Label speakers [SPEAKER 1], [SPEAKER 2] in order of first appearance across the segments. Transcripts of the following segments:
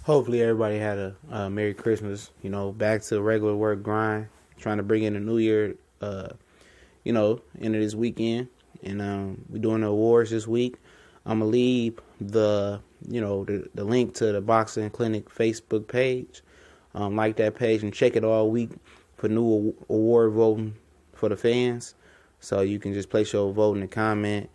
[SPEAKER 1] Hopefully everybody had a Merry Christmas. Back to regular work grind. Trying to bring in the new year. Into this weekend, and we're doing the awards this week. I'm gonna leave the link to the Boxing Clinic Facebook page. Like that page and check it all week for new award voting for the fans. So you can just place your vote in the comment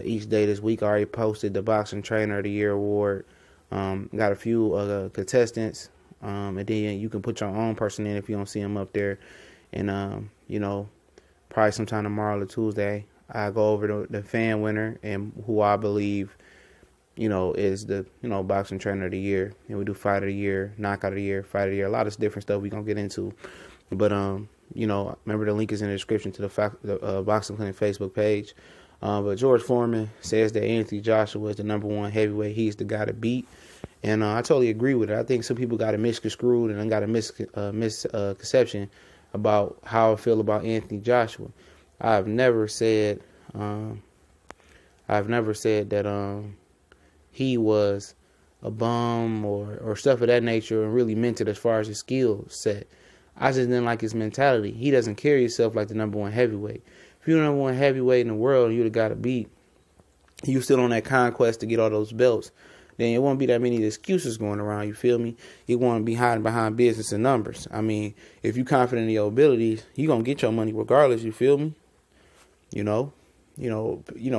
[SPEAKER 1] each day this week. I already posted the Boxing Trainer of the Year award. Got a few contestants, and then you can put your own person in if you don't see them up there. And probably sometime tomorrow or Tuesday, I go over the fan winner and who I believe is the Boxing Trainer of the Year. And we do Fight of the Year, Knockout of the Year, Fight of the Year, a lot of different stuff we gonna get into. But remember the link is in the description to the Boxing Clinic Facebook page. But George Foreman says that Anthony Joshua is the number one heavyweight. He's the guy to beat. And I totally agree with it. I think some people got it misconstrued and got a misconception about how I feel about Anthony Joshua. I've never said that he was a bum or stuff of that nature and really meant it as far as his skill set. I just didn't like his mentality. He doesn't carry himself like the number one heavyweight. If you're the number one heavyweight in the world and you're the guy to beat, you still on that conquest to get all those belts, then it won't be that many excuses going around, you feel me? You won't be hiding behind business and numbers. I mean, if you're confident in your abilities, you're going to get your money regardless, you feel me? A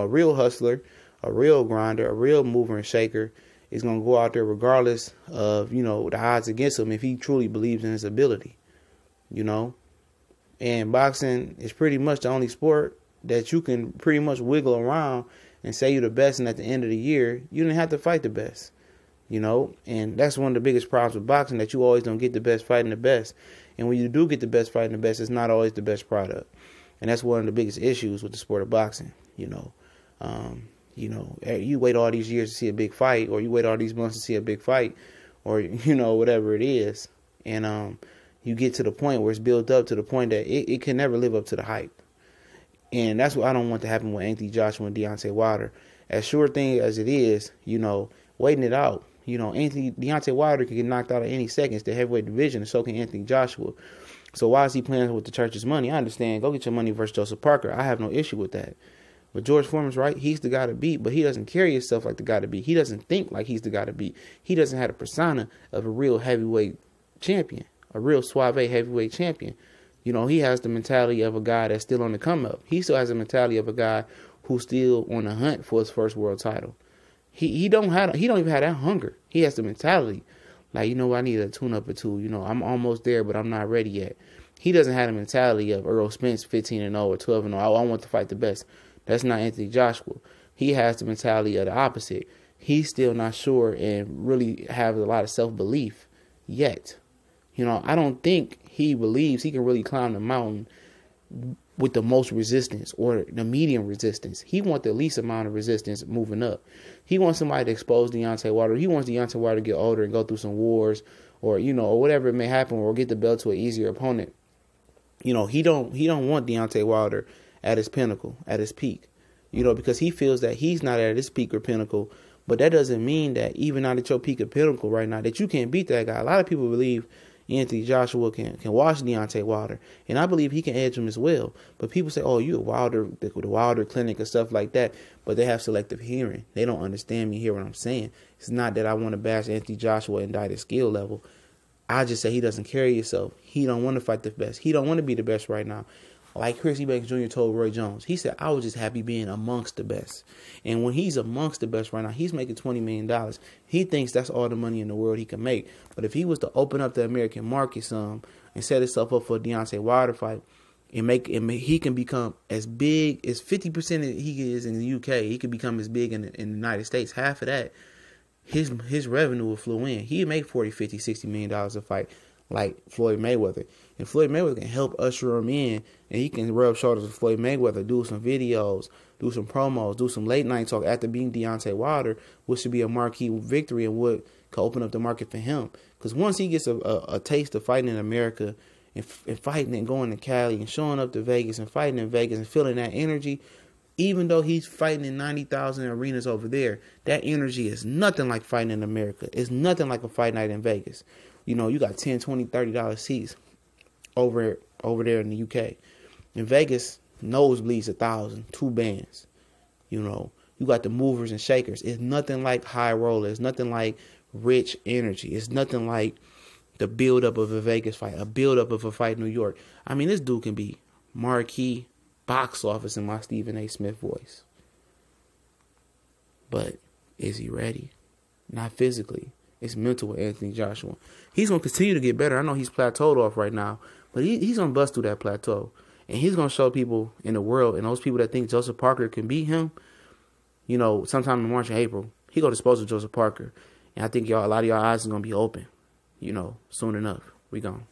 [SPEAKER 1] real hustler, a real grinder, a real mover and shaker is going to go out there regardless of, the odds against him if he truly believes in his ability, And boxing is pretty much the only sport that you can pretty much wiggle around and say you're the best, and at the end of the year, you didn't have to fight the best, And that's one of the biggest problems with boxing, that you always don't get the best fighting the best. And when you do get the best fighting the best, it's not always the best product. And that's one of the biggest issues with the sport of boxing, You wait all these years to see a big fight, or you wait all these months to see a big fight, or, whatever it is. And you get to the point where it's built up to the point that it can never live up to the hype. And that's what I don't want to happen with Anthony Joshua and Deontay Wilder. As sure thing as it is, waiting it out. Deontay Wilder can get knocked out at any second. It's the heavyweight division, and so can Anthony Joshua. So why is he playing with the church's money? I understand. Go get your money versus Joseph Parker. I have no issue with that. But George Foreman's right. He's the guy to beat, but he doesn't carry himself like the guy to beat. He doesn't think like he's the guy to beat. He doesn't have the persona of a real heavyweight champion, a real suave heavyweight champion. He has the mentality of a guy that's still on the come up. He still has the mentality of a guy who's still on the hunt for his first world title. He don't even have that hunger. He has the mentality like, I need a tune up or two. I'm almost there, but I'm not ready yet. He doesn't have the mentality of Earl Spence 15-0 or 12-0. I want to fight the best. That's not Anthony Joshua. He has the mentality of the opposite. He's still not sure and really have a lot of self-belief yet. I don't think he believes he can really climb the mountain with the most resistance or the medium resistance. He wants the least amount of resistance moving up. He wants somebody to expose Deontay Wilder. He wants Deontay Wilder to get older and go through some wars or, or whatever it may happen, or get the belt to an easier opponent. He don't want Deontay Wilder at his pinnacle, at his peak, because he feels that he's not at his peak or pinnacle. But that doesn't mean that even not at your peak or pinnacle right now, that you can't beat that guy. A lot of people believe Anthony Joshua can watch Deontay Wilder, and I believe he can edge him as well. But people say, oh, you a Wilder, the Wilder Clinic and stuff like that, but they have selective hearing. They don't understand me, hear what I'm saying. It's not that I want to bash Anthony Joshua and die his skill level. I just say he doesn't carry himself. He don't want to fight the best. He don't want to be the best right now. Like Chris Eubanks Jr. told Roy Jones, he said, I was just happy being amongst the best. And when he's amongst the best right now, he's making $20 million. He thinks that's all the money in the world he can make. But if he was to open up the American market some and set himself up for a Deontay Wilder fight, he can become as big as 50% he is in the UK. He could become as big in the United States. Half of that, his revenue will flow in. He'd make $40, $50, $60 million a fight like Floyd Mayweather. And Floyd Mayweather can help usher him in, and he can rub shoulders with Floyd Mayweather, do some videos, do some promos, do some late night talk after beating Deontay Wilder, which should be a marquee victory and what could open up the market for him. Because once he gets a taste of fighting in America and fighting and going to Cali and showing up to Vegas and fighting in Vegas and feeling that energy, Even though he's fighting in 90,000 arenas over there, that energy is nothing like fighting in America. It's nothing like a fight night in Vegas. You know, you got $10, $20, $30 seats over there in the UK. In Vegas, nosebleeds 1,000, 2 bands. You know, you got the movers and shakers. It's nothing like high roller. It's nothing like rich energy. It's nothing like the buildup of a Vegas fight, a buildup of a fight in New York. I mean, this dude can be marquee, box office in my Stephen A. Smith voice. But is he ready? Not physically. It's mental with Anthony Joshua. He's going to continue to get better. I know he's plateaued off right now, but he's going to bust through that plateau. And he's going to show people in the world, and those people that think Joseph Parker can beat him, you know, sometime in March or April, he going to dispose of Joseph Parker. And I think a lot of y'all eyes are going to be open, you know, soon enough. We gone.